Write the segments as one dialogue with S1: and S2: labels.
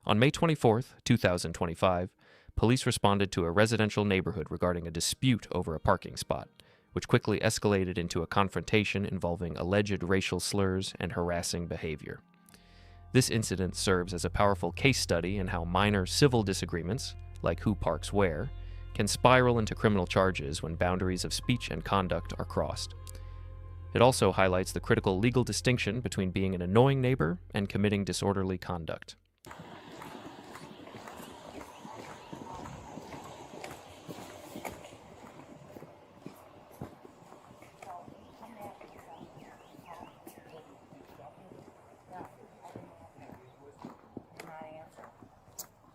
S1: On May 24, 2025, police responded to a residential neighborhood regarding a dispute over a parking spot, which quickly escalated into a confrontation involving alleged racial slurs and harassing behavior. This incident serves as a powerful case study in how minor civil disagreements, like who parks where, can spiral into criminal charges when boundaries of speech and conduct are crossed. It also highlights the critical legal distinction between being an annoying neighbor and committing disorderly conduct.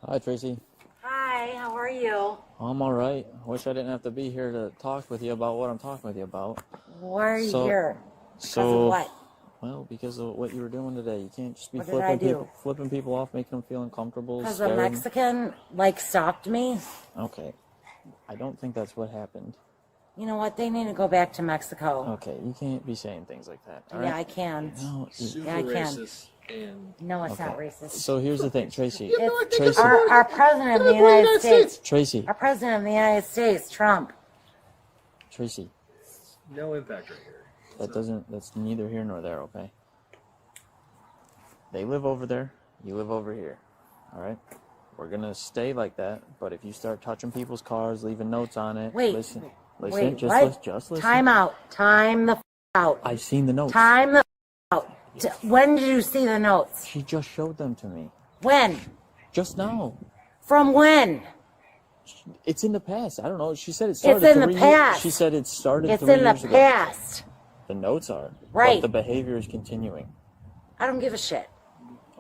S2: Hi, Tracy.
S3: Hi, how are you?
S2: I'm all right. I wish I didn't have to be here to talk with you about what I'm talking with you about.
S3: Why are you here? Because of what?
S2: Well, because of what you were doing today. You can't just be
S3: What did I do?
S2: flipping people off, making them feel uncomfortable.
S3: Because a Mexican, stopped me?
S2: Okay. I don't think that's what happened.
S3: You know what? They need to go back to Mexico.
S2: Okay, you can't be saying things like that. All
S3: Yeah,
S2: right?
S3: I can.
S2: No,
S3: Yeah, I can. No, it's not
S2: okay.
S3: racist.
S2: So here's the thing, Tracy.
S3: It's
S2: Tracy.
S3: our president of the United States.
S2: Tracy.
S3: Our president of the United States, Trump.
S2: Tracy.
S4: No impact right here.
S2: That's neither here nor there, okay? They live over there, you live over here, all right? We're gonna stay like that, but if you start touching people's cars, leaving notes on it,
S3: Wait,
S2: listen,
S3: Wait,
S2: just
S3: what?
S2: listen.
S3: Time out. Time the out.
S2: I've seen the notes.
S3: Time the out. When did you see the notes?
S2: She just showed them to me.
S3: When?
S2: Just now.
S3: From when?
S2: It's in the past. I don't know. She said it started
S3: It's in the
S2: 3 years.
S3: past.
S2: She said it started
S3: It's
S2: 3
S3: in the
S2: years ago.
S3: past.
S2: The notes are.
S3: Right.
S2: But the behavior is continuing.
S3: I don't give a shit.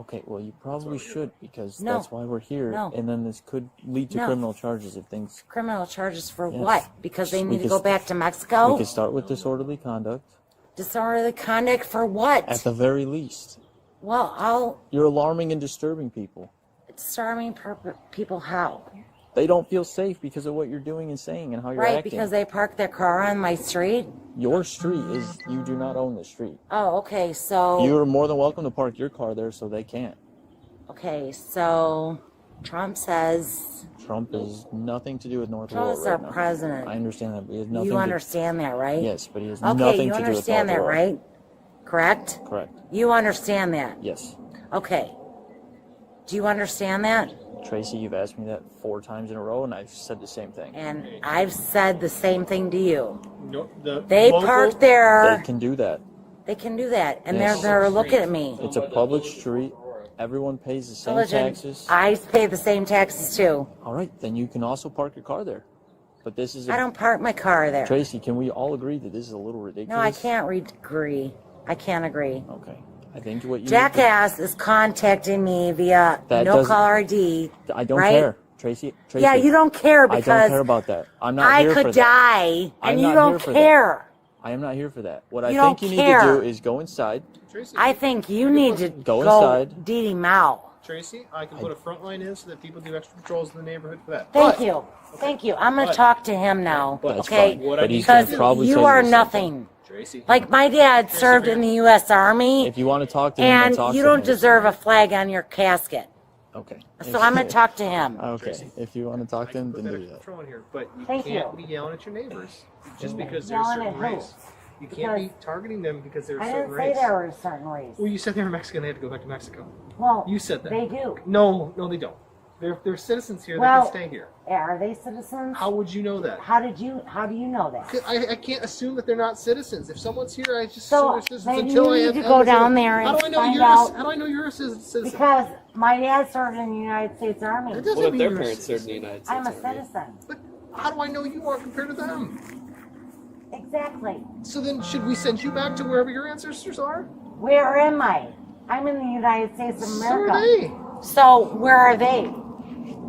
S2: Okay, well, you probably should because
S3: No.
S2: that's why we're here.
S3: No.
S2: And then this could lead to
S3: No.
S2: criminal charges if things...
S3: Criminal charges for
S2: Yes.
S3: what? Because they
S2: We
S3: need to
S2: could
S3: go
S2: st-
S3: back to Mexico?
S2: We could start with disorderly conduct.
S3: Disorderly conduct for what?
S2: At the very least.
S3: Well,
S2: You're alarming and disturbing people.
S3: disarming people how?
S2: They don't feel safe because of what you're doing and saying and how you're
S3: Right,
S2: acting.
S3: because they park their car on my street?
S2: Your street is... You do not own the street.
S3: Oh, okay, so...
S2: You're more than welcome to park your car there so they can't.
S3: Okay, so... Trump says...
S2: Trump has nothing to do with North
S3: Trump
S2: Aurora
S3: is our
S2: right now.
S3: president.
S2: I understand that, but he has nothing
S3: You
S2: to...
S3: understand that, right?
S2: Yes, but he has
S3: Okay,
S2: nothing
S3: you
S2: to do with
S3: understand
S2: North
S3: that,
S2: Aurora.
S3: right? Correct?
S2: Correct.
S3: You understand that?
S2: Yes.
S3: Okay. Do you understand that?
S2: Tracy, you've asked me that 4 times in a row, and I've said the same thing.
S3: And I've said the same thing to you.
S4: No,
S3: They park there.
S2: They can do that.
S3: They can do that, and
S2: Yes.
S3: they're looking at me.
S2: It's a public street. Everyone pays the same
S3: Religion.
S2: taxes.
S3: I pay the same taxes too.
S2: All right, then you can also park your car there. But this is
S3: I don't park my car there.
S2: Tracy, can we all agree that this is a little ridiculous?
S3: No, I can't agree. I can't agree.
S2: Okay. I think what you
S3: Jackass is contacting me via
S2: That
S3: no
S2: doesn't-
S3: caller ID.
S2: I don't
S3: right?
S2: care. Tracy.
S3: Yeah, you don't care
S2: I
S3: because
S2: don't care about that. I'm not
S3: I
S2: here for
S3: could
S2: that.
S3: die
S2: I'm
S3: and you
S2: not
S3: don't
S2: here for
S3: care.
S2: I am not here for that. What I
S3: You
S2: think
S3: don't
S2: you need to
S3: care.
S2: do is go inside.
S4: Tracy,
S3: I think you need to
S2: Go inside.
S3: Dee Dee Mao.
S4: Tracy, I can put a front line in so that people do extra patrols in the neighborhood for that.
S3: Thank
S4: But-
S3: you. Thank you. I'm going to
S4: But-
S3: talk to him now.
S2: That's
S3: okay?
S2: fine.
S4: What
S2: But
S4: I
S2: he's
S4: need
S2: gonna
S3: Because
S2: probably
S3: you
S2: tell
S3: are
S2: the same thing.
S3: nothing.
S4: Tracy,
S3: Like my dad served in the U.S. Army,
S2: If you want to talk to him, then
S3: and
S2: talk
S3: you
S2: to
S3: don't
S2: him.
S3: deserve a flag on your casket.
S2: Okay.
S3: So I'm going to talk to him.
S2: Okay.
S4: Tracy.
S2: If you want to talk
S4: I
S2: to him,
S4: can put
S2: then
S4: that
S2: do
S4: extra
S2: that.
S4: patrol in here, but you
S3: Thank
S4: can't
S3: you.
S4: be yelling at your neighbors just because they're a
S3: Yelling
S4: certain
S3: at who?
S4: race. You can't be
S3: Because
S4: targeting them because they're a
S3: I
S4: certain
S3: didn't say
S4: race.
S3: they were a certain race.
S4: Well, you said they were Mexican. They had to go back to Mexico.
S3: Well,
S4: You said that.
S3: They do.
S4: No, they don't. They're citizens here.
S3: Well,
S4: they can stay here.
S3: Are they citizens?
S4: How would you know that?
S3: How do you know that?
S4: 'Cause I can't assume that they're not citizens. If someone's here, I just assume
S3: So
S4: they're citizens
S3: maybe
S4: until
S3: you
S4: I
S3: need
S4: have
S3: to go
S4: evidence of
S3: down
S4: it.
S3: there and
S4: How do I know
S3: find
S4: you're
S3: out-
S4: how do I know you're a citizen?
S3: Because my dad served in the United States Army.
S4: That doesn't
S5: What if
S4: mean
S5: their
S4: you're a
S5: parents served in the
S4: citizen.
S5: United States
S3: I'm a
S5: Army?
S3: citizen.
S4: But how do I know you are compared to them?
S3: Exactly.
S4: So then, should we send you back to wherever your ancestors are?
S3: Where am I? I'm in the United States of
S4: So are
S3: America.
S4: they.
S3: So where are they?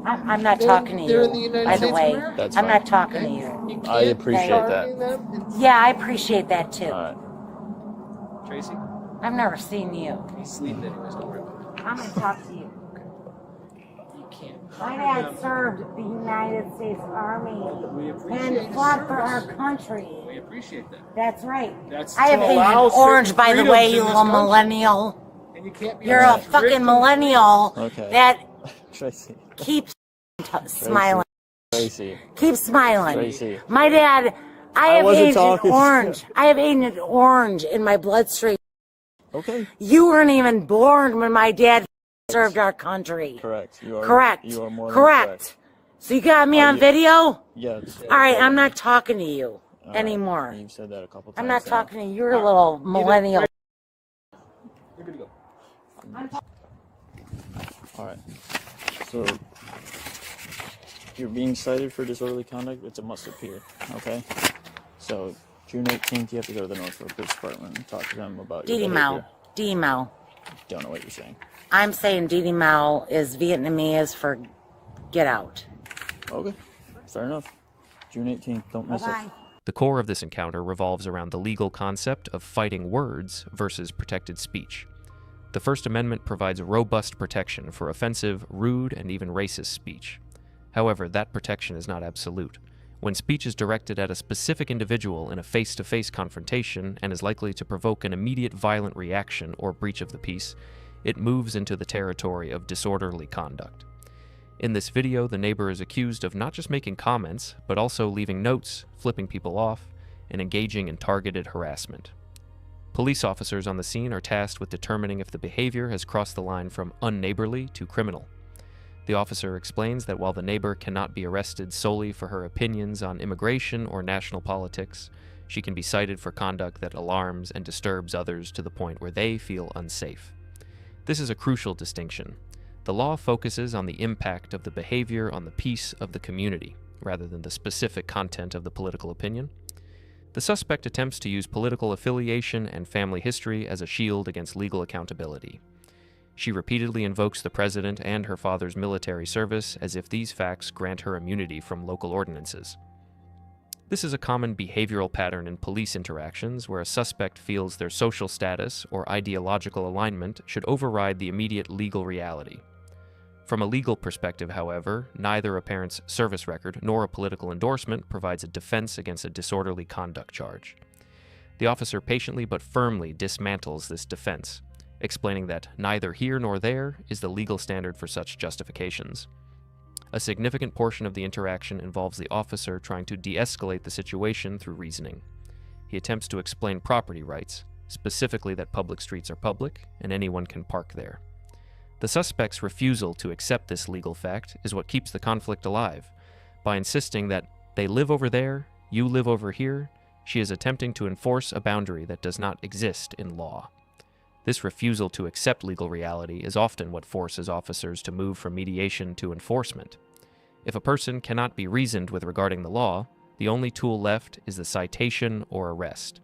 S3: I'm not talking to you.
S4: They're in the United
S3: by the
S4: States of
S3: way,
S4: America.
S2: That's
S3: I'm
S2: fine.
S3: not talking to you.
S4: You can't
S2: I appreciate
S4: target
S2: that.
S4: them and-
S3: Yeah, I appreciate that too.
S2: All right.
S4: Tracy,
S3: I've never seen you.
S4: he's sleeping anyways. Don't worry about it.
S3: I'm gonna talk to you.
S4: You can't.
S3: My dad served the United States Army
S4: We appreciate
S3: and
S4: his
S3: fought for our
S4: service.
S3: country.
S4: We appreciate that.
S3: That's right.
S4: That's
S3: I have
S4: to allow
S3: Agent Orange,
S4: certain
S3: by the way,
S4: freedoms
S3: you
S4: in this
S3: little
S4: country.
S3: millennial.
S4: And you can't be
S3: You're a
S4: restricting-
S3: fucking millennial
S2: Okay.
S3: that
S2: Tracy.
S3: Keep smiling.
S2: Tracy.
S3: Keep smiling.
S2: Tracy.
S3: My dad, I have
S2: wasn't
S3: Agent
S2: talking.
S3: Orange. I have Agent Orange in my bloodstream.
S2: Okay.
S3: You weren't even born when my dad served our country.
S2: Correct. You are.
S3: Correct.
S2: You are more than
S3: correct. So you got me on video?
S2: Yes.
S3: All right, I'm not talking to you anymore.
S2: Right. You've said that a couple times.
S3: I'm not
S2: now.
S3: talking to you. You're a little millennial.
S4: You're good to go.
S2: All right. So you're being cited for disorderly conduct. It's a must appear. Okay. So June 18th, you have to go to the Northfield Police Department and talk to them about your behavior.
S3: Didi Mao.
S2: Don't know what you're saying.
S3: I'm saying Didi Mao is Vietnamese for get out.
S2: Okay. Fair enough. June 18th. Don't miss it.
S1: The core of this encounter revolves around the legal concept of fighting words versus protected speech. The First Amendment provides robust protection for offensive, rude, and even racist speech. However, that protection is not absolute. When speech is directed at a specific individual in a face-to-face confrontation and is likely to provoke an immediate violent reaction or breach of the peace, it moves into the territory of disorderly conduct. In this video, the neighbor is accused of not just making comments, but also leaving notes, flipping people off, and engaging in targeted harassment. Police officers on the scene are tasked with determining if the behavior has crossed the line from unneighborly to criminal. The officer explains that while the neighbor cannot be arrested solely for her opinions on immigration or national politics, she can be cited for conduct that alarms and disturbs others to the point where they feel unsafe. This is a crucial distinction. The law focuses on the impact of the behavior on the peace of the community, rather than the specific content of the political opinion. The suspect attempts to use political affiliation and family history as a shield against legal accountability. She repeatedly invokes the president and her father's military service as if these facts grant her immunity from local ordinances. This is a common behavioral pattern in police interactions where a suspect feels their social status or ideological alignment should override the immediate legal reality. From a legal perspective, however, neither a parent's service record nor a political endorsement provides a defense against a disorderly conduct charge. The officer patiently but firmly dismantles this defense, explaining that neither here nor there is the legal standard for such justifications. A significant portion of the interaction involves the officer trying to de-escalate the situation through reasoning. He attempts to explain property rights, specifically that public streets are public and anyone can park there. The suspect's refusal to accept this legal fact is what keeps the conflict alive. By insisting that they live over there, you live over here, she is attempting to enforce a boundary that does not exist in law. This refusal to accept legal reality is often what forces officers to move from mediation to enforcement. If a person cannot be reasoned with regarding the law, the only tool left is the citation or arrest.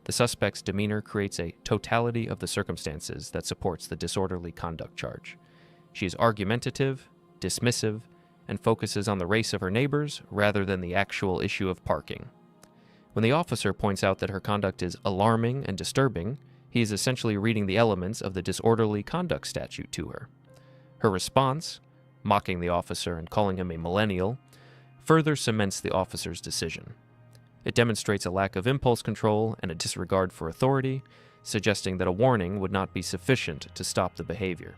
S1: The suspect's demeanor creates a totality of the circumstances that supports the disorderly conduct charge. She is argumentative, dismissive, and focuses on the race of her neighbors rather than the actual issue of parking. When the officer points out that her conduct is alarming and disturbing, he is essentially reading the elements of the disorderly conduct statute to her. Her response, mocking the officer and calling him a millennial, further cements the officer's decision. It demonstrates a lack of impulse control and a disregard for authority, suggesting that a warning would not be sufficient to stop the behavior.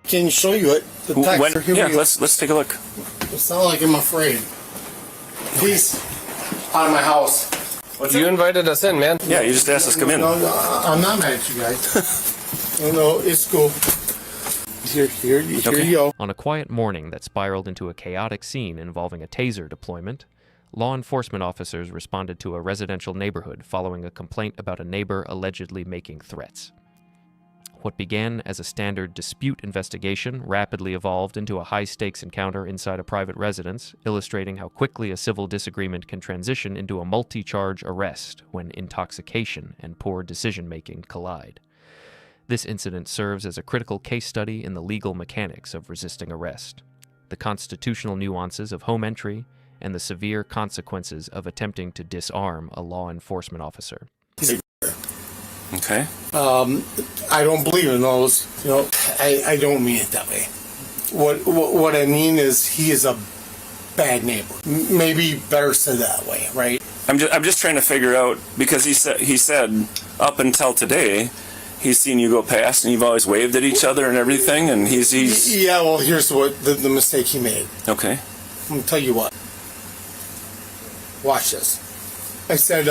S5: Can you show you it? The text.
S6: Yeah, let's take a look.
S5: It's not like I'm afraid. Please, out of my house.
S6: You invited us in, man. Yeah, you just asked us to come in.
S5: No, I'm not mad at you guys. No, it's cool. Here you go.
S1: On a quiet morning that spiraled into a chaotic scene involving a taser deployment, law enforcement officers responded to a residential neighborhood following a complaint about a neighbor allegedly making threats. What began as a standard dispute investigation rapidly evolved into a high-stakes encounter inside a private residence, illustrating how quickly a civil disagreement can transition into a multi-charge arrest when intoxication and poor decision-making collide. This incident serves as a critical case study in the legal mechanics of resisting arrest, the constitutional nuances of home entry, and the severe consequences of attempting to disarm a law enforcement officer.
S6: Okay.
S5: I don't believe in those. I don't mean it that way. What I mean is he is a bad neighbor. Maybe better said that way, right?
S6: I'm just trying to figure out, because he said up until today He's seen you go past, and you've always waved at each other and everything, and he's
S5: Yeah, well, here's what the mistake he made.
S6: okay.
S5: I'm going to tell you what. Watch this. I said,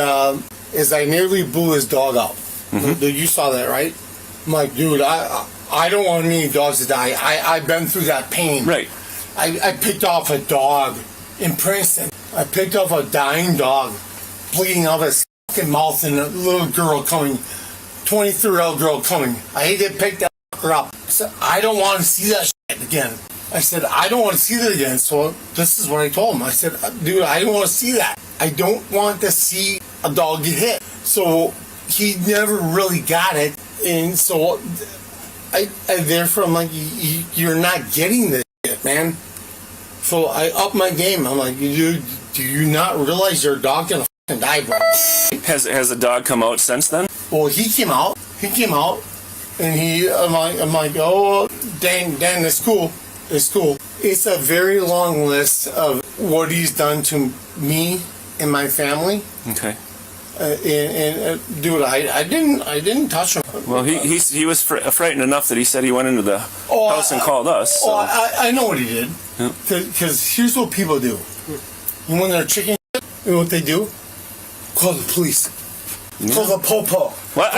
S5: as I nearly blew his dog out. You saw that, right? I'm like, dude, I don't want any dogs to die. I've been through that pain.
S6: Right.
S5: I picked off a dog in Princeton. I picked off a dying dog, bleeding out of his fucking mouth, and a little girl coming, 23-year-old girl coming. I hate to pick that fucker up. I said, I don't want to see that shit again. I said, I don't want to see that again. So this is what I told him. I said, dude, I don't want to see that. I don't want to see a dog get hit. So he never really got it. And so I therefore, I'm like, you're not getting this shit, man. So I upped my game. I'm like, do you not realize your dog gonna fucking die, bro?
S6: Has a dog come out since then?
S5: Well, he came out, and I'm like, oh, dang, it's cool. It's a very long list of what he's done to me and my family.
S6: Okay.
S5: Dude, I didn't touch him.
S6: Well, he was frightened enough that he said he went into the house and called us. So.
S5: I know what he did. Because here's what people do. And when they're chicken shit, you know what they do? Call the police. Call the popo.
S6: Well,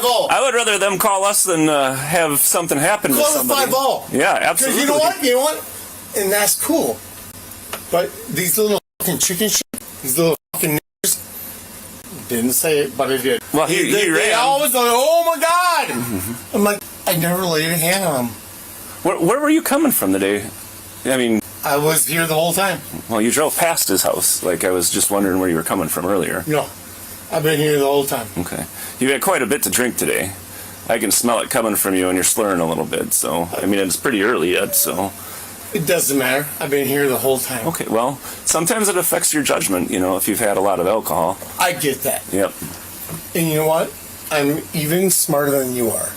S5: Call
S6: I would rather them call us than have something happen to somebody.
S5: Call the 5-0.
S6: Yeah, absolutely.
S5: Because you know what? And that's cool. But these little fucking chicken shit, these little fucking niggers, didn't say it, but it did.
S6: Well, he ran.
S5: They always like, oh my God! I'm like, I never laid a hand on him.
S6: Where were you coming from today? I mean,
S5: I was here the whole time.
S6: well, you drove past his house. Like, I was just wondering where you were coming from earlier.
S5: No, I've been here the whole time.
S6: Okay. You had quite a bit to drink today. I can smell it coming from you, and you're slurring a little bit. So, I mean, it's pretty early yet, so.
S5: It doesn't matter. I've been here the whole time.
S6: Okay, well, sometimes it affects your judgment, if you've had a lot of alcohol.
S5: I get that.
S6: Yep.
S5: And you know what? I'm even smarter than you are.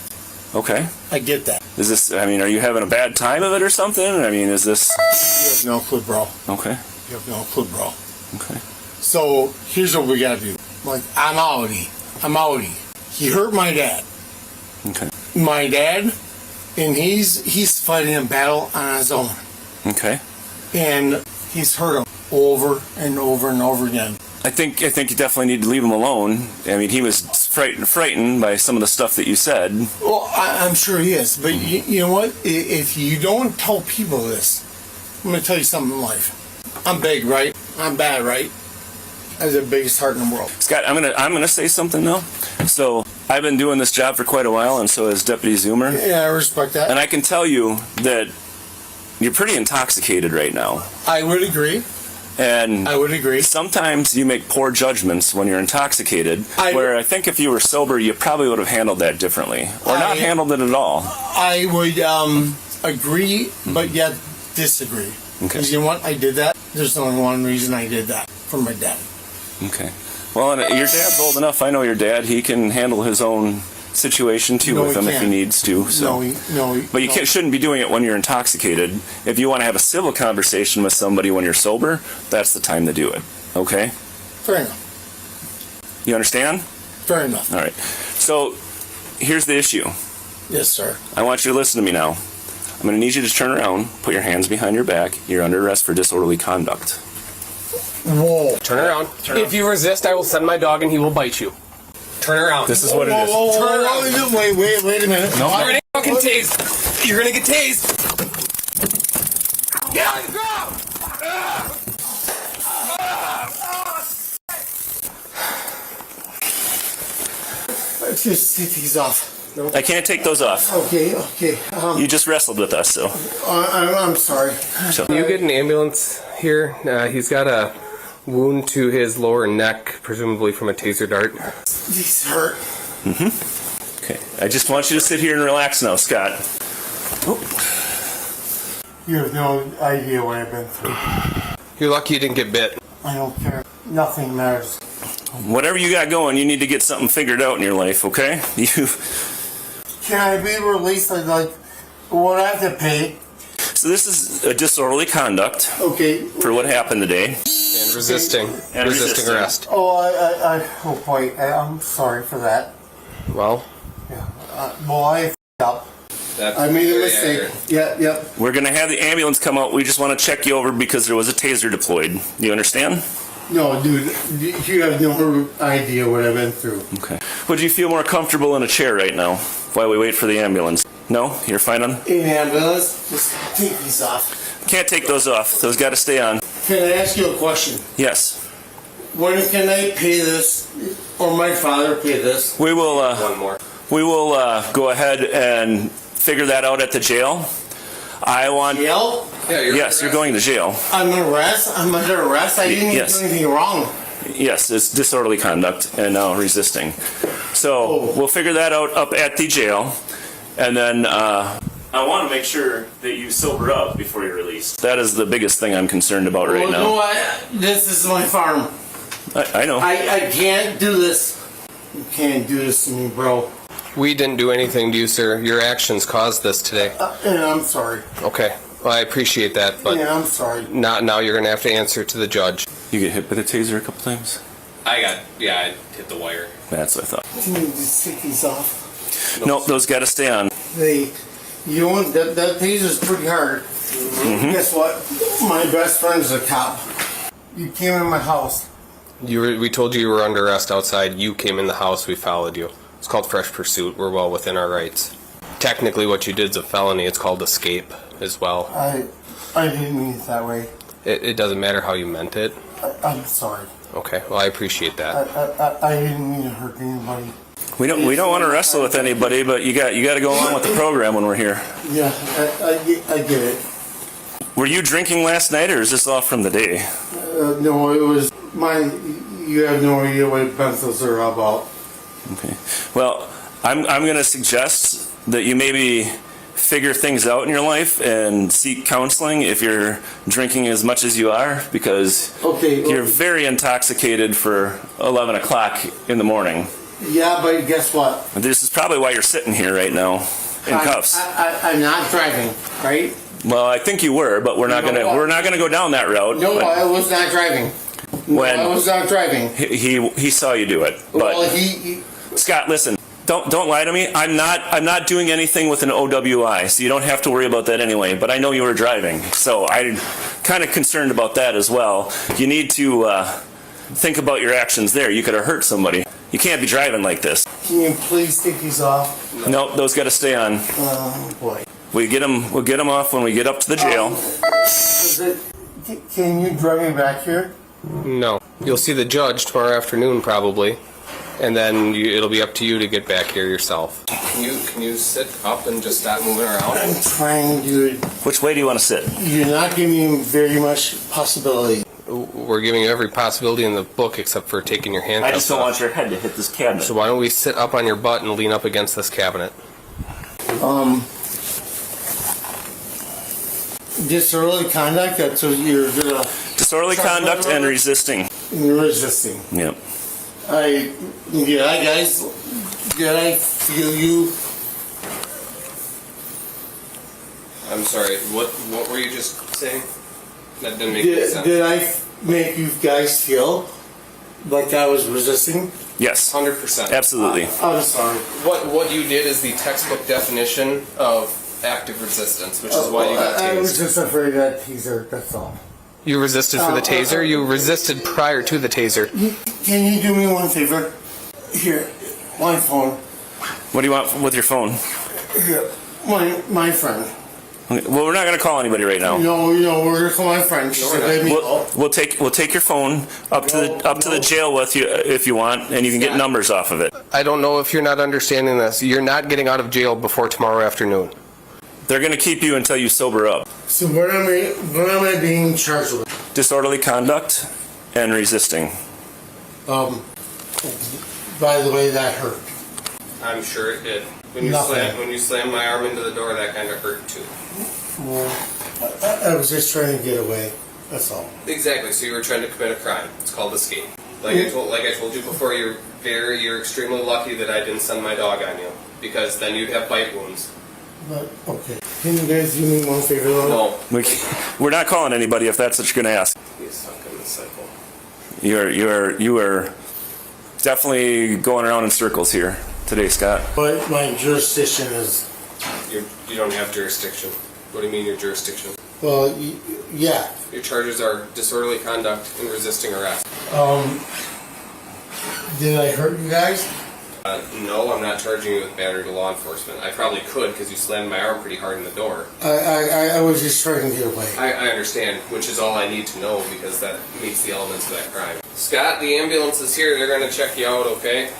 S6: Okay.
S5: I get that.
S6: Is this, are you having a bad time of it or something? Is this...
S5: You have no clue, bro.
S6: Okay.
S5: You have no clue, bro.
S6: Okay.
S5: So, here's what we gotta do. Like, I'm outie. He hurt my dad.
S6: Okay.
S5: My dad, and he's fighting a battle on his own.
S6: Okay.
S5: And he's hurt him over and over and over again.
S6: I think you definitely need to leave him alone. He was frightened by some of the stuff that you said.
S5: Well, I'm sure he is. But you know what? If you don't tell people this, I'm going to tell you something in life. I'm big, right? I'm bad, right? I have the biggest heart in the world.
S6: Scott, I'm gonna say something though. So I've been doing this job for quite a while, and so has Deputy Zoomer.
S5: Yeah, I respect that.
S6: And I can tell you that you're pretty intoxicated right now.
S5: I would agree.
S6: And
S5: I would agree.
S6: Sometimes you make poor judgments when you're intoxicated, where I think if you were sober, you probably would have handled that differently, or not handled it at all.
S5: I would agree, but yet disagree.
S6: Okay.
S5: Because you know what? I did that. There's only one reason I did that, for my dad.
S6: Okay. Well, and your dad's old enough. I know your dad. He can handle his own situation too with him if he needs to. So. But you shouldn't be doing it when you're intoxicated. If you want to have a civil conversation with somebody when you're sober, that's the time to do it. Okay?
S5: Fair enough.
S6: You understand?
S5: Fair enough.
S6: All right. So here's the issue.
S5: Yes, sir.
S6: I want you to listen to me now. I'm going to need you to turn around, put your hands behind your back. You're under arrest for disorderly conduct.
S5: Whoa.
S7: Turn around. If you resist, I will send my dog and he will bite you. Turn around.
S6: This is what it is.
S5: Turn around. Wait a minute.
S7: No, you're gonna fucking tased. You're gonna get tased. Get on the ground.
S5: Let's just take these off.
S6: I can't take those off.
S5: Okay.
S6: You just wrestled with us, so.
S5: I'm sorry.
S6: So.
S7: Can you get an ambulance here? He's got a wound to his lower neck, presumably from a taser dart.
S5: These hurt.
S6: Okay. I just want you to sit here and relax now, Scott. Oh.
S5: You have no idea what I've been through.
S7: You're lucky you didn't get bit.
S5: I don't care. Nothing matters.
S6: Whatever you got going, you need to get something figured out in your life, okay?
S5: Can I be released? Like, what I have to pay?
S6: So this is a disorderly conduct.
S5: Okay.
S6: For what happened today.
S7: And resisting.
S6: And
S7: resisting arrest.
S5: Oh, oh boy. I'm sorry for that.
S7: Well,
S5: Yeah. Well, I f***ed up. I made a mistake. Yep.
S6: We're going to have the ambulance come out. We just want to check you over because there was a taser deployed. You understand?
S5: No, dude, you have no idea what I've been through.
S6: Okay. Would you feel more comfortable in a chair right now while we wait for the ambulance? No? You're fine on?
S5: In ambulance, just take these off.
S6: Can't take those off. Those got to stay on.
S5: Can I ask you a question?
S6: Yes.
S5: When can I pay this, or my father pay this?
S6: We will.
S7: One more.
S6: We will go ahead and figure that out at the jail. I want.
S5: Jail?
S7: Yeah,
S6: You're going to jail.
S5: I'm under arrest. I didn't even do anything wrong.
S6: Yes, it's disorderly conduct and now resisting. So we'll figure that out up at the jail, and then I want to make sure that you sober up before you're released. That is the biggest thing I'm concerned about right now.
S5: No, this is my farm.
S6: I know.
S5: I can't do this. You can't do this to me, bro.
S7: We didn't do anything to you, sir. Your actions caused this today.
S5: And I'm sorry.
S7: Okay. Well, I appreciate that, but
S5: Yeah, I'm sorry.
S7: now you're going to have to answer to the judge.
S6: You get hit by the taser a couple times?
S7: I hit the wire.
S6: That's what I thought.
S5: Can you just take these off?
S6: Nope, those got to stay on.
S5: You know what? That taser's pretty hard. Guess what? My best friend's a cop. You came in my house.
S7: We told you were under arrest outside. You came in the house. We followed you. It's called fresh pursuit. We're well within our rights. Technically, what you did is a felony. It's called escape as well.
S5: I didn't mean it that way.
S7: It doesn't matter how you meant it.
S5: I'm sorry.
S7: Okay. Well, I appreciate that.
S5: I didn't mean to hurt anybody.
S6: We don't want to wrestle with anybody, but you got to go along with the program when we're here.
S5: Yeah, I get it.
S6: Were you drinking last night, or is this all from the day?
S5: No, it was you have no idea what pencils are about.
S6: Okay. Well, I'm going to suggest that you maybe figure things out in your life and seek counseling if you're drinking as much as you are, because you're very intoxicated for 11 o'clock in the morning.
S5: Yeah, but guess what?
S6: This is probably why you're sitting here right now in cuffs.
S5: I'm not driving, right?
S6: Well, I think you were, but we're not gonna go down that road.
S5: No, I was not driving. I was not driving.
S6: He saw you do it. But
S5: well, he
S6: Scott, listen. Don't lie to me. I'm not doing anything with an OWI, so you don't have to worry about that anyway. But I know you were driving, so I'm kind of concerned about that as well. You need to think about your actions there. You could have hurt somebody. You can't be driving like this.
S5: Can you please take these off?
S6: No, those got to stay on.
S5: Oh boy.
S6: We'll get them off when we get up to the jail.
S5: Can you drive me back here?
S7: No. You'll see the judge tomorrow afternoon, probably. And then it'll be up to you to get back here yourself. Can you sit up and just stop moving around?
S5: I'm trying, dude.
S6: Which way do you want to sit?
S5: You're not giving me very much possibility.
S7: We're giving you every possibility in the book except for taking your handcuffs off.
S6: I just don't want your head to hit this cabinet.
S7: So why don't we sit up on your butt and lean up against this cabinet?
S5: Disorderly conduct, that's what you're gonna...
S6: Disorderly conduct and resisting.
S5: Resisting.
S6: Yep.
S5: Guys, did I feel you?
S7: I'm sorry, what were you just saying? That didn't make any sense.
S5: Did I make you guys feel like I was resisting?
S6: Yes.
S7: 100%.
S6: Absolutely.
S5: I'm sorry.
S7: What you did is the textbook definition of active resistance, which is why you got tased.
S5: I was just afraid of that teaser, that's all.
S7: You resisted for the taser? You resisted prior to the taser.
S5: Can you do me one favor? Here, my phone.
S6: What do you want with your phone?
S5: Here, my friend.
S6: Okay. Well, we're not going to call anybody right now.
S5: No, we're gonna call my friend. She said, let me call.
S6: We'll take your phone up to the jail with you if you want, and you can get numbers off of it.
S7: I don't know if you're not understanding this. You're not getting out of jail before tomorrow afternoon.
S6: They're going to keep you until you sober up.
S5: So what am I being charged with?
S6: Disorderly conduct and resisting.
S5: By the way, that hurt.
S7: I'm sure it did. When you slammed my arm into the door, that kind of hurt too.
S5: Well, I was just trying to get away. That's all.
S7: Exactly. So you were trying to commit a crime. It's called escape. Like I told you before, you're extremely lucky that I didn't send my dog on you, because then you'd have bite wounds.
S5: But okay, can you guys do me one favor though?
S7: No.
S6: We're not calling anybody if that's what you're going to ask.
S7: He's stuck in the cycle.
S6: You are definitely going around in circles here. today, Scott?
S5: But my jurisdiction is,
S7: You don't have jurisdiction. What do you mean your jurisdiction?
S5: well, yeah.
S7: Your charges are disorderly conduct and resisting arrest.
S5: Did I hurt you guys?
S7: No, I'm not charging you with battery to law enforcement. I probably could because you slammed my arm pretty hard in the door.
S5: I was just trying to get away.
S7: I understand, which is all I need to know because that meets the elements of that crime. Scott, the ambulance is here. They're going to check you out, okay?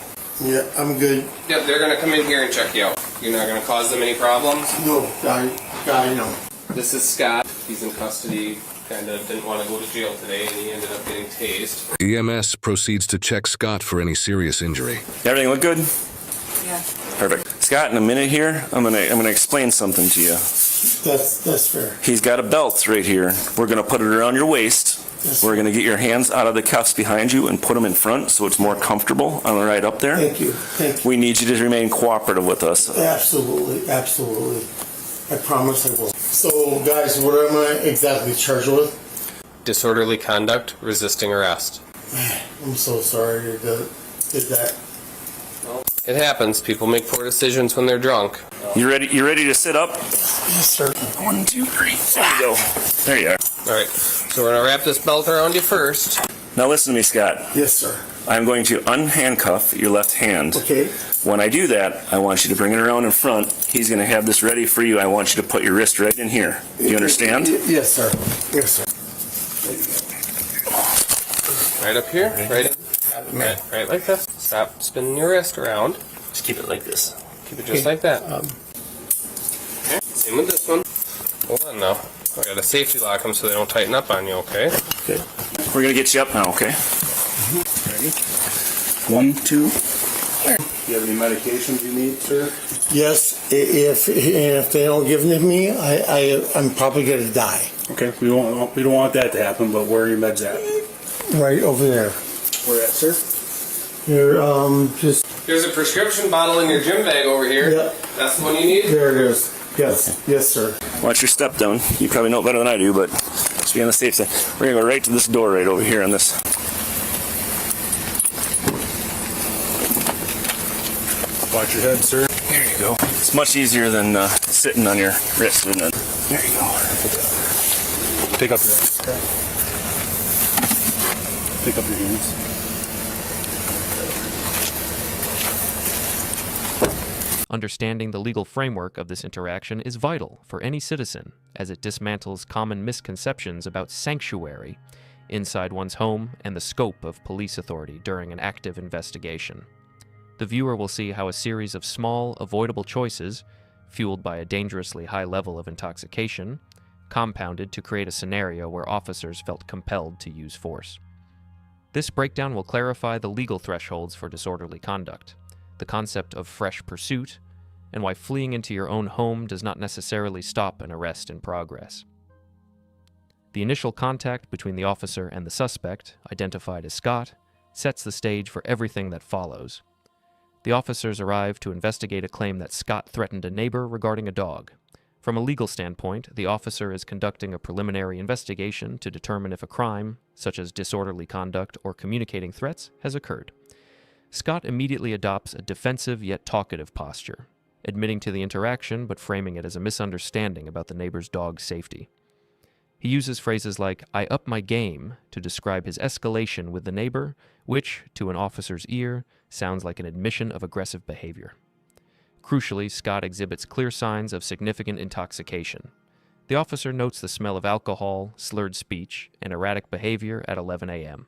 S5: Yeah, I'm good.
S7: Yep, they're going to come in here and check you out. You're not going to cause them any problems?
S5: No, I know.
S7: This is Scott. He's in custody. Kind of didn't want to go to jail today, and he ended up getting tased.
S8: EMS proceeds to check Scott for any serious injury.
S6: Everything look good?
S3: Yeah.
S6: Perfect. Scott, in a minute here, I'm gonna explain something to you.
S5: That's fair.
S6: He's got a belt right here. We're gonna put it around your waist. We're gonna get your hands out of the cuffs behind you and put them in front so it's more comfortable on the ride up there.
S5: Thank you. Thank you.
S6: We need you to remain cooperative with us.
S5: Absolutely, absolutely. I promise I will. So, guys, what am I exactly charged with?
S7: Disorderly conduct, resisting arrest.
S5: I'm so sorry I did that.
S7: It happens. People make poor decisions when they're drunk.
S6: You ready? You ready to sit up?
S5: Yes, sir.
S6: 1, 2, 3. There you go. There you are.
S7: All right. So we're gonna wrap this belt around you first.
S6: Now listen to me, Scott.
S5: Yes, sir.
S6: I'm going to unhandcuff your left hand.
S5: Okay.
S6: When I do that, I want you to bring it around in front. He's going to have this ready for you. I want you to put your wrist right in here. Do you understand?
S5: Yes, sir. Yes, sir.
S7: Right up here. Right in. Right like this. Stop spinning your wrist around.
S6: Just keep it like this.
S7: Keep it just like that. Okay. Same with this one. Hold on now. I got a safety lock them so they don't tighten up on you, okay?
S6: Okay. We're going to get you up now, okay?
S9: Ready? 1, 2. Do you have any medications you need, sir?
S5: Yes, if they don't give them to me, I'm probably going to die.
S9: Okay, we don't want that to happen, but where are your meds at?
S5: Right over there.
S9: Where at, sir?
S5: Here, just
S7: There's a prescription bottle in your gym bag over here.
S5: Yeah.
S7: That's the one you need?
S5: there it is. Yes, yes, sir.
S6: Watch your step down. You probably know it better than I do, but just be on the safe side. We're going to go right to this door right over here on this.
S9: Watch your head, sir.
S6: There you go. It's much easier than sitting on your wrist, isn't it? There you go.
S9: Pick up your hands. Okay. Pick up your hands.
S1: Understanding the legal framework of this interaction is vital for any citizen, as it dismantles common misconceptions about sanctuary inside one's home and the scope of police authority during an active investigation. The viewer will see how a series of small, avoidable choices, fueled by a dangerously high level of intoxication, compounded to create a scenario where officers felt compelled to use force. This breakdown will clarify the legal thresholds for disorderly conduct, the concept of fresh pursuit, and why fleeing into your own home does not necessarily stop an arrest in progress. The initial contact between the officer and the suspect, identified as Scott, sets the stage for everything that follows. The officers arrive to investigate a claim that Scott threatened a neighbor regarding a dog. From a legal standpoint, the officer is conducting a preliminary investigation to determine if a crime, such as disorderly conduct or communicating threats, has occurred. Scott immediately adopts a defensive yet talkative posture, admitting to the interaction but framing it as a misunderstanding about the neighbor's dog's safety. He uses phrases like, "I up my game," to describe his escalation with the neighbor, which, to an officer's ear, sounds like an admission of aggressive behavior. Crucially, Scott exhibits clear signs of significant intoxication. The officer notes the smell of alcohol, slurred speech, and erratic behavior at 11 a.m.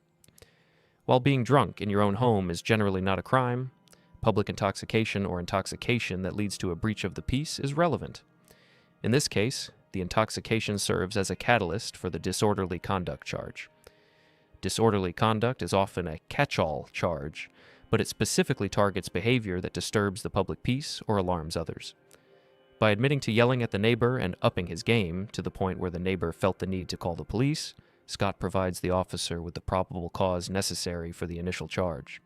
S1: While being drunk in your own home is generally not a crime, public intoxication or intoxication that leads to a breach of the peace is relevant. In this case, the intoxication serves as a catalyst for the disorderly conduct charge. Disorderly conduct is often a catch-all charge, but it specifically targets behavior that disturbs the public peace or alarms others. By admitting to yelling at the neighbor and upping his game to the point where the neighbor felt the need to call the police, Scott provides the officer with the probable cause necessary for the initial charge.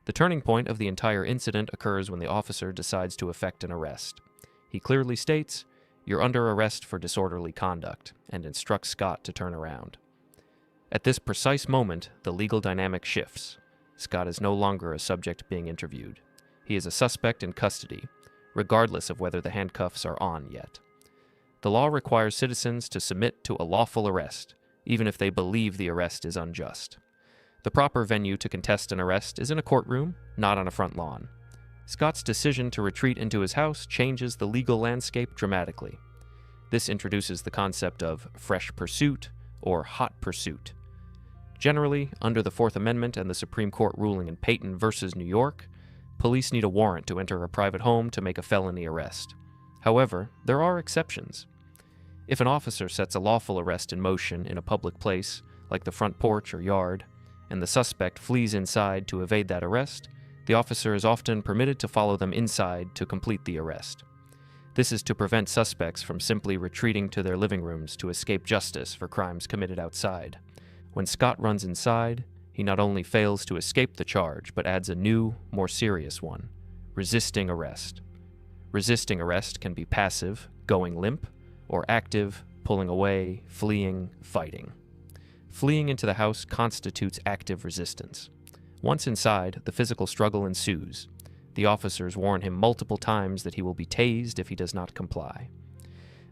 S1: The turning point of the entire incident occurs when the officer decides to effect an arrest. He clearly states, "You're under arrest for disorderly conduct," and instructs Scott to turn around. At this precise moment, the legal dynamic shifts. Scott is no longer a subject being interviewed. He is a suspect in custody, regardless of whether the handcuffs are on yet. The law requires citizens to submit to a lawful arrest, even if they believe the arrest is unjust. The proper venue to contest an arrest is in a courtroom, not on a front lawn. Scott's decision to retreat into his house changes the legal landscape dramatically. This introduces the concept of fresh pursuit or hot pursuit. Generally, under the Fourth Amendment and the Supreme Court ruling in Payton versus New York, police need a warrant to enter a private home to make a felony arrest. However, there are exceptions. If an officer sets a lawful arrest in motion in a public place, like the front porch or yard, and the suspect flees inside to evade that arrest, the officer is often permitted to follow them inside to complete the arrest. This is to prevent suspects from simply retreating to their living rooms to escape justice for crimes committed outside. When Scott runs inside, he not only fails to escape the charge, but adds a new, more serious one: resisting arrest. Resisting arrest can be passive, going limp, or active, pulling away, fleeing, fighting. Fleeing into the house constitutes active resistance. Once inside, the physical struggle ensues. The officers warn him multiple times that he will be tased if he does not comply.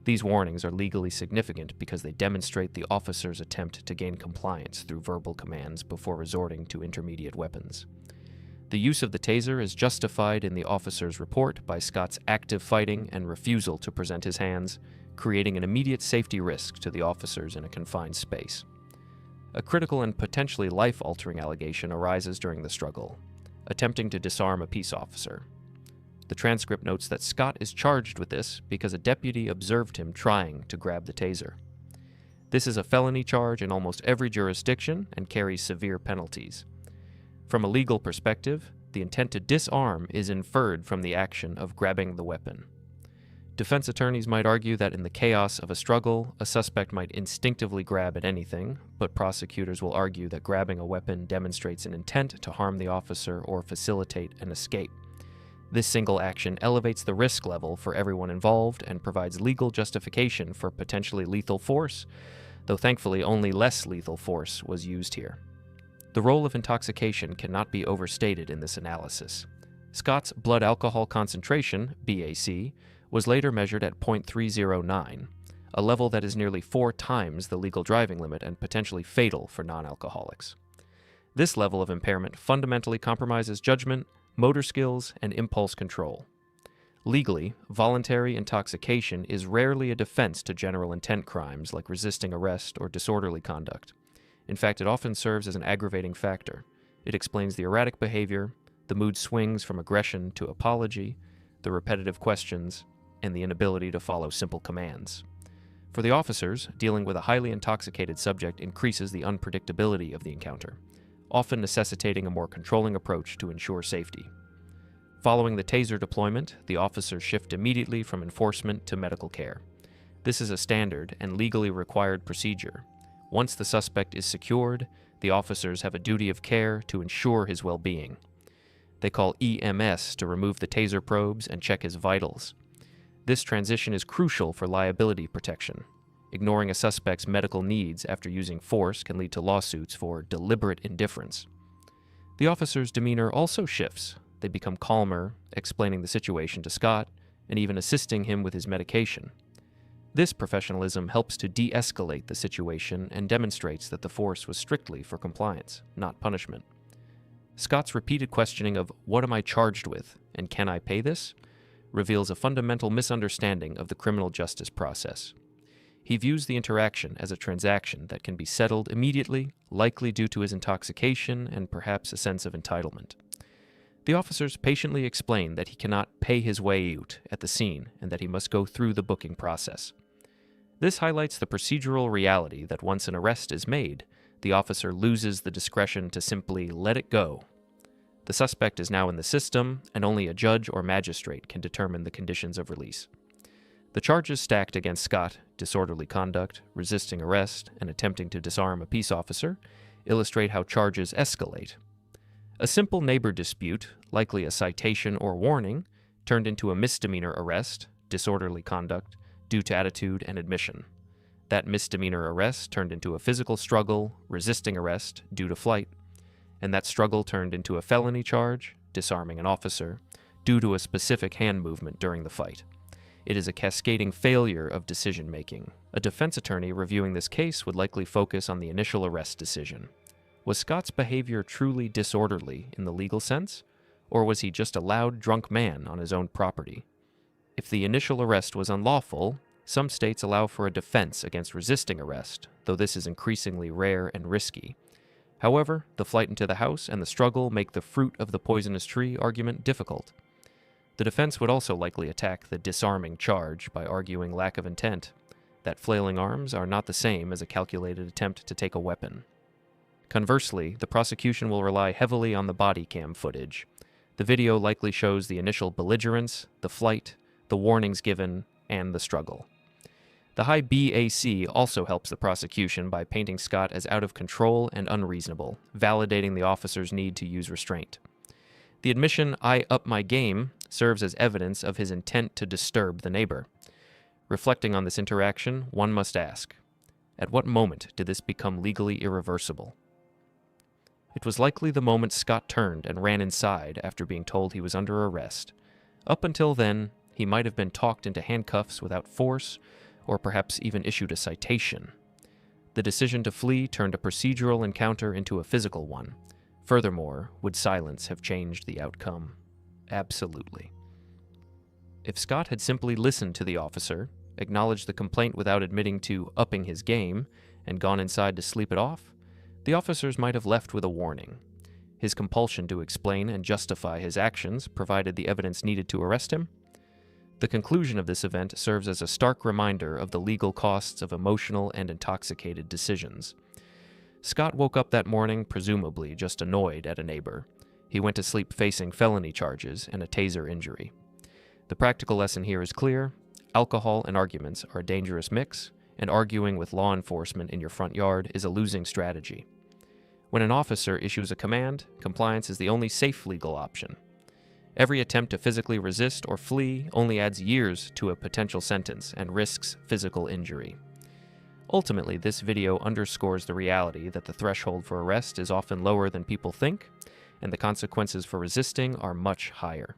S1: These warnings are legally significant because they demonstrate the officer's attempt to gain compliance through verbal commands before resorting to intermediate weapons. The use of the taser is justified in the officer's report by Scott's active fighting and refusal to present his hands, creating an immediate safety risk to the officers in a confined space. A critical and potentially life-altering allegation arises during the struggle: attempting to disarm a peace officer. The transcript notes that Scott is charged with this because a deputy observed him trying to grab the taser. This is a felony charge in almost every jurisdiction and carries severe penalties. From a legal perspective, the intent to disarm is inferred from the action of grabbing the weapon. Defense attorneys might argue that in the chaos of a struggle, a suspect might instinctively grab at anything, but prosecutors will argue that grabbing a weapon demonstrates an intent to harm the officer or facilitate an escape. This single action elevates the risk level for everyone involved and provides legal justification for potentially lethal force, though thankfully only less lethal force was used here. The role of intoxication cannot be overstated in this analysis. Scott's blood alcohol concentration, BAC, was later measured at 0.309, a level that is nearly 4 times the legal driving limit and potentially fatal for non-alcoholics. This level of impairment fundamentally compromises judgment, motor skills, and impulse control. Legally, voluntary intoxication is rarely a defense to general intent crimes like resisting arrest or disorderly conduct. In fact, it often serves as an aggravating factor. It explains the erratic behavior, the mood swings from aggression to apology, the repetitive questions, and the inability to follow simple commands. For the officers, dealing with a highly intoxicated subject increases the unpredictability of the encounter, often necessitating a more controlling approach to ensure safety. Following the taser deployment, the officers shift immediately from enforcement to medical care. This is a standard and legally required procedure. Once the suspect is secured, the officers have a duty of care to ensure his well-being. They call EMS to remove the taser probes and check his vitals. This transition is crucial for liability protection. Ignoring a suspect's medical needs after using force can lead to lawsuits for deliberate indifference. The officer's demeanor also shifts. They become calmer, explaining the situation to Scott, and even assisting him with his medication. This professionalism helps to de-escalate the situation and demonstrates that the force was strictly for compliance, not punishment. Scott's repeated questioning of "what am I charged with" and "can I pay this?" reveals a fundamental misunderstanding of the criminal justice process. He views the interaction as a transaction that can be settled immediately, likely due to his intoxication and perhaps a sense of entitlement. The officers patiently explain that he cannot pay his way out at the scene and that he must go through the booking process. This highlights the procedural reality that once an arrest is made, the officer loses the discretion to simply let it go. The suspect is now in the system, and only a judge or magistrate can determine the conditions of release. The charges stacked against Scott, disorderly conduct, resisting arrest, and attempting to disarm a peace officer, illustrate how charges escalate. A simple neighbor dispute, likely a citation or warning, turned into a misdemeanor arrest, disorderly conduct, due to attitude and admission. That misdemeanor arrest turned into a physical struggle, resisting arrest, due to flight, and that struggle turned into a felony charge, disarming an officer, due to a specific hand movement during the fight. It is a cascading failure of decision-making. A defense attorney reviewing this case would likely focus on the initial arrest decision. Was Scott's behavior truly disorderly in the legal sense, or was he just a loud, drunk man on his own property? If the initial arrest was unlawful, some states allow for a defense against resisting arrest, though this is increasingly rare and risky. However, the flight into the house and the struggle make the fruit of the poisonous tree argument difficult. The defense would also likely attack the disarming charge by arguing lack of intent, that flailing arms are not the same as a calculated attempt to take a weapon. Conversely, the prosecution will rely heavily on the body cam footage. The video likely shows the initial belligerence, the flight, the warnings given, and the struggle. The high BAC also helps the prosecution by painting Scott as out of control and unreasonable, validating the officer's need to use restraint. The admission, "I up my game," serves as evidence of his intent to disturb the neighbor. Reflecting on this interaction, one must ask, at what moment did this become legally irreversible? It was likely the moment Scott turned and ran inside after being told he was under arrest. Up until then, he might have been talked into handcuffs without force, or perhaps even issued a citation. The decision to flee turned a procedural encounter into a physical one. Furthermore, would silence have changed the outcome? Absolutely. If Scott had simply listened to the officer, acknowledged the complaint without admitting to upping his game, and gone inside to sleep it off, the officers might have left with a warning. His compulsion to explain and justify his actions provided the evidence needed to arrest him. The conclusion of this event serves as a stark reminder of the legal costs of emotional and intoxicated decisions. Scott woke up that morning presumably just annoyed at a neighbor. He went to sleep facing felony charges and a taser injury. The practical lesson here is clear. Alcohol and arguments are a dangerous mix, and arguing with law enforcement in your front yard is a losing strategy. When an officer issues a command, compliance is the only safe legal option. Every attempt to physically resist or flee only adds years to a potential sentence and risks physical injury. Ultimately, this video underscores the reality that the threshold for arrest is often lower than people think, and the consequences for resisting are much higher.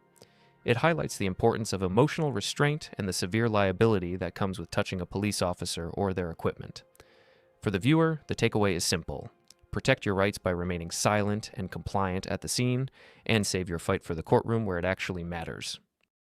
S1: It highlights the importance of emotional restraint and the severe liability that comes with touching a police officer or their equipment. For the viewer, the takeaway is simple. Protect your rights by remaining silent and compliant at the scene, and save your fight for the courtroom where it actually matters.